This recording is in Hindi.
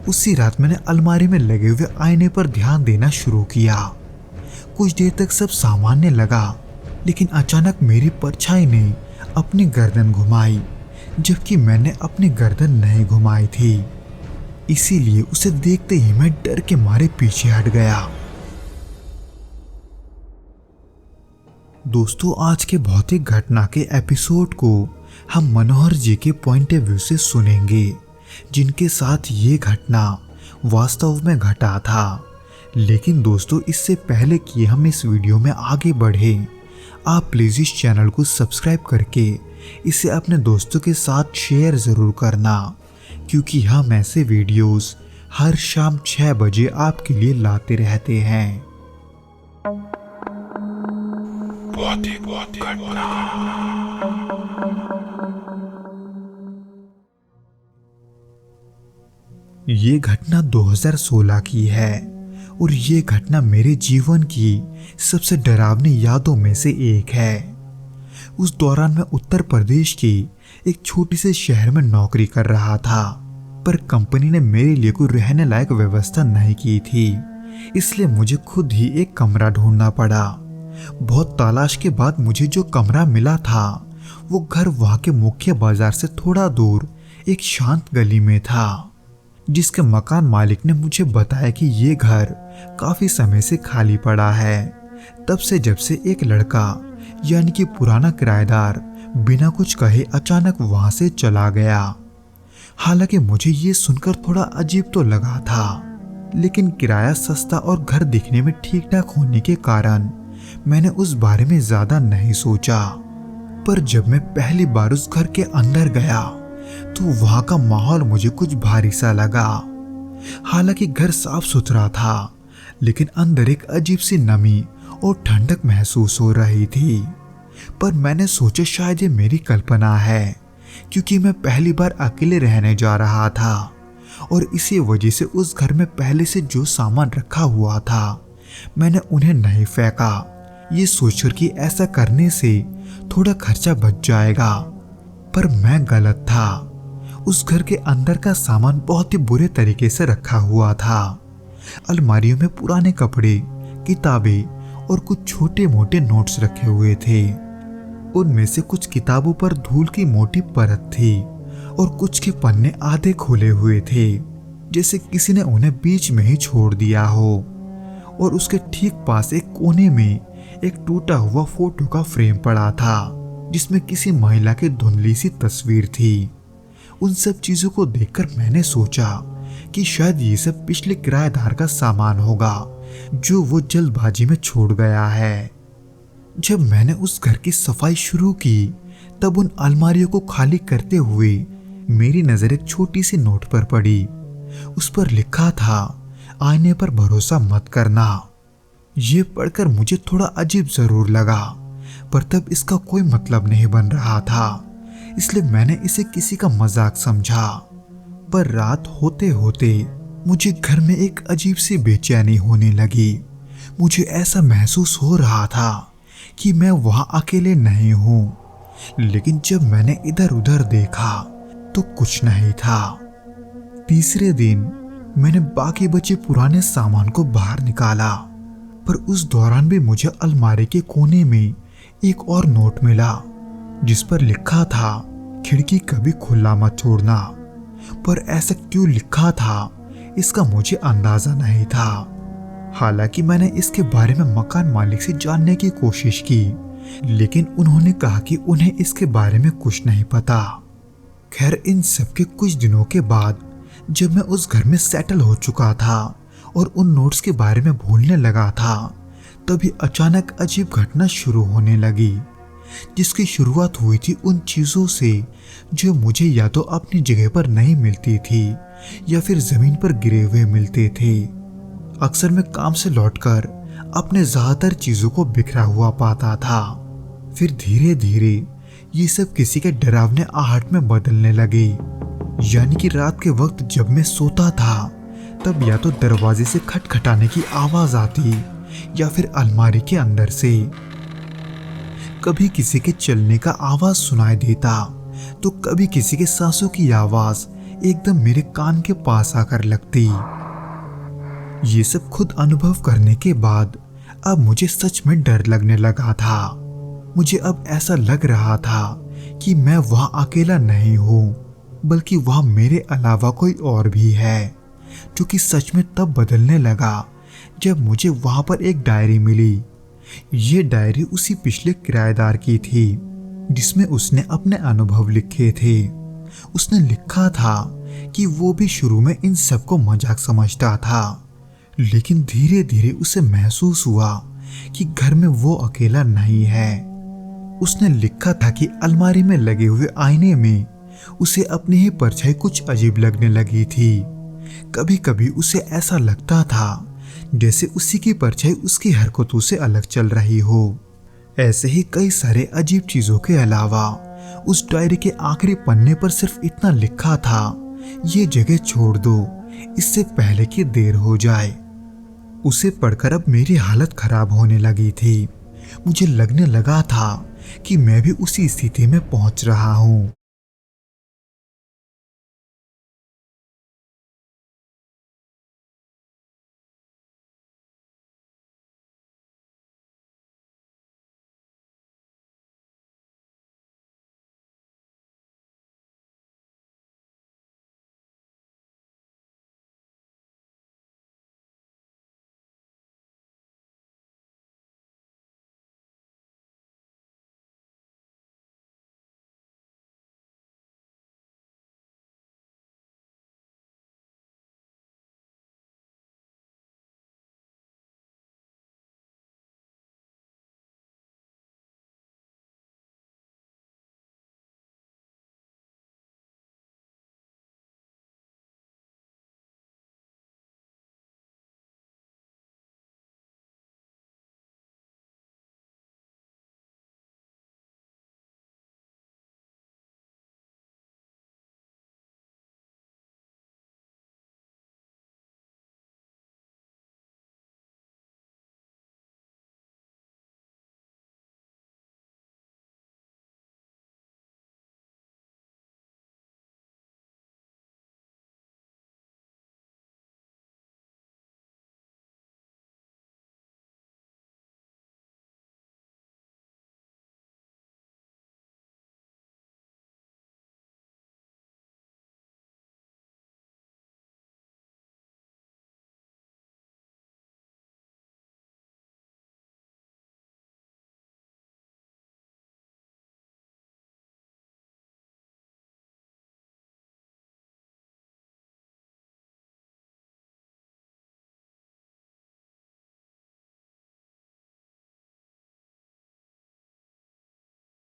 उसी रात मैंने अलमारी में लगे हुए आईने पर ध्यान देना शुरू किया। कुछ देर तक सब सामान्य लगा, लेकिन अचानक मेरी परछाई ने अपनी गर्दन घुमाई, जबकि मैंने अपनी गर्दन नहीं घुमाई थी। इसीलिए उसे देखते ही मैं डर के मारे पीछे हट गया। दोस्तों, आज के भौतिक घटना के एपिसोड को हम मनोहर जी के पॉइंट ऑफ व्यू से सुनेंगे, जिनके साथ ये घटना वास्तव में घटा था। लेकिन दोस्तों, इससे पहले कि हम इस वीडियो में आगे बढ़े, आप प्लीज इस चैनल को सब्सक्राइब करके इसे अपने दोस्तों के साथ शेयर जरूर करना, क्योंकि हम ऐसे वीडियोस हर शाम 6 बजे आपके लिए लाते रहते हैं। ये घटना 2016 की है और ये घटना मेरे जीवन की सबसे डरावनी यादों में से एक है। उस दौरान मैं उत्तर प्रदेश के एक छोटे से शहर में नौकरी कर रहा था, पर कंपनी ने मेरे लिए कोई रहने लायक व्यवस्था नहीं की थी, इसलिए मुझे खुद ही एक कमरा ढूंढना पड़ा। बहुत तलाश के बाद मुझे जो कमरा मिला था वो घर वहां के मुख्य बाजार से थोड़ा दूर एक शांत गली में था, जिसके मकान मालिक ने मुझे बताया कि ये घर काफी समय से खाली पड़ा है, तब से जब से एक लड़का यानी कि पुराना किराएदार बिना कुछ कहे अचानक वहां से चला गया। हालांकि मुझे ये सुनकर थोड़ा अजीब तो लगा था, लेकिन किराया सस्ता और घर दिखने में ठीक ठाक होने के कारण मैंने उस बारे में ज्यादा नहीं सोचा। पर जब मैं पहली बार उस घर के अंदर गया तो वहां का माहौल मुझे कुछ भारी सा लगा। हालांकि घर साफ सुथरा था, लेकिन अंदर एक अजीब सी नमी और ठंडक महसूस हो रही थी। पर मैंने सोचा शायद ये मेरी कल्पना है, क्योंकि मैं पहली बार अकेले रहने जा रहा था और इसी वजह से उस घर में पहले से जो सामान रखा हुआ था मैंने उन्हें नहीं फेंका, ये सोचकर कि ऐसा करने से थोड़ा खर्चा बच जाएगा। पर मैं गलत था। उस घर के अंदर का सामान बहुत ही बुरे तरीके से रखा हुआ था। अलमारियों में पुराने कपड़े, किताबें और कुछ छोटे मोटे नोट्स रखे हुए थे। उनमें से कुछ किताबों पर धूल की मोटी परत थी और कुछ के पन्ने आधे खोले हुए थे, जैसे किसी ने उन्हें बीच में ही छोड़ दिया हो। और उसके ठीक पास एक कोने में एक टूटा हुआ फोटो का फ्रेम पड़ा था, जिसमें किसी महिला की धुंधली सी तस्वीर थी। उन सब चीजों को देखकर मैंने सोचा कि शायद ये सब पिछले किराएदार का सामान होगा जो वो जल्दबाजी में छोड़ गया है। जब मैंने उस घर की सफाई शुरू की, तब उन अलमारियों को खाली करते हुए मेरी नजर एक छोटी सी नोट पर पड़ी। उस पर लिखा था, आईने पर भरोसा मत करना। ये पढ़कर मुझे थोड़ा अजीब जरूर लगा, पर तब इसका कोई मतलब नहीं बन रहा था, इसलिए मैंने इसे किसी का मजाक समझा। पर रात होते होते मुझे घर में एक अजीब सी बेचैनी होने लगी। मुझे ऐसा महसूस हो रहा था कि मैं वहां अकेले नहीं हूं, लेकिन जब मैंने इधर उधर देखा तो कुछ नहीं था। तीसरे दिन मैंने बाकी बचे पुराने सामान को बाहर निकाला, पर उस दौरान भी मुझे अलमारी के कोने में एक और नोट मिला, जिस पर लिखा था, खिड़की कभी खुला मत छोड़ना। पर ऐसा क्यों लिखा था इसका मुझे अंदाजा नहीं था। हालांकि मैंने इसके बारे में मकान मालिक से जानने की कोशिश की, लेकिन उन्होंने कहा कि उन्हें इसके बारे में कुछ नहीं पता। खैर, इन सब के कुछ दिनों के बाद जब मैं उस घर में सेटल हो चुका था और उन नोट्स के बारे में भूलने लगा था, तभी अचानक अजीब घटना शुरू होने लगी, जिसकी शुरुआत हुई थी उन चीजों से जो मुझे या तो अपनी जगह पर नहीं मिलती थी या फिर जमीन पर गिरे हुए मिलते थे। अक्सर मैं काम से लौटकर अपने ज्यादातर चीजों को बिखरा हुआ पाता था। फिर धीरे धीरे ये सब किसी के डरावने आहट में बदलने लगे। यानी कि रात के वक्त जब मैं सोता था, तब या तो दरवाजे से खटखटाने की आवाज आती या फिर अलमारी के अंदर से कभी किसी के चलने का आवाज सुनाई देता, तो कभी किसी के सांसों की आवाज एकदम मेरे कान के पास आकर लगती। ये सब खुद अनुभव करने के बाद अब मुझे सच में डर लगने लगा था। मुझे अब ऐसा लग रहा था कि मैं वहां अकेला नहीं हूं, बल्कि वहां मेरे अलावा कोई और भी है, जो कि सच में तब बदलने लगा जब मुझे वहां पर एक डायरी मिली। ये डायरी उसी पिछले किराएदार की थी जिसमें उसने अपने अनुभव लिखे थे। उसने लिखा था कि वो भी शुरू में इन सबको मजाक समझता था, लेकिन धीरे धीरे उसे महसूस हुआ कि घर में वो अकेला नहीं है। उसने लिखा था कि अलमारी में लगे हुए आईने में उसे अपनी ही परछाई कुछ अजीब लगने लगी थी। कभी कभी उसे ऐसा लगता था जैसे उसी की परछाई उसकी हरकतों से अलग चल रही हो। ऐसे ही कई सारे अजीब चीजों के अलावा उस डायरी के आखिरी पन्ने पर सिर्फ इतना लिखा था, ये जगह छोड़ दो इससे पहले कि देर हो जाए। उसे पढ़कर अब मेरी हालत खराब होने लगी थी। मुझे लगने लगा था कि मैं भी उसी स्थिति में पहुंच रहा हूं।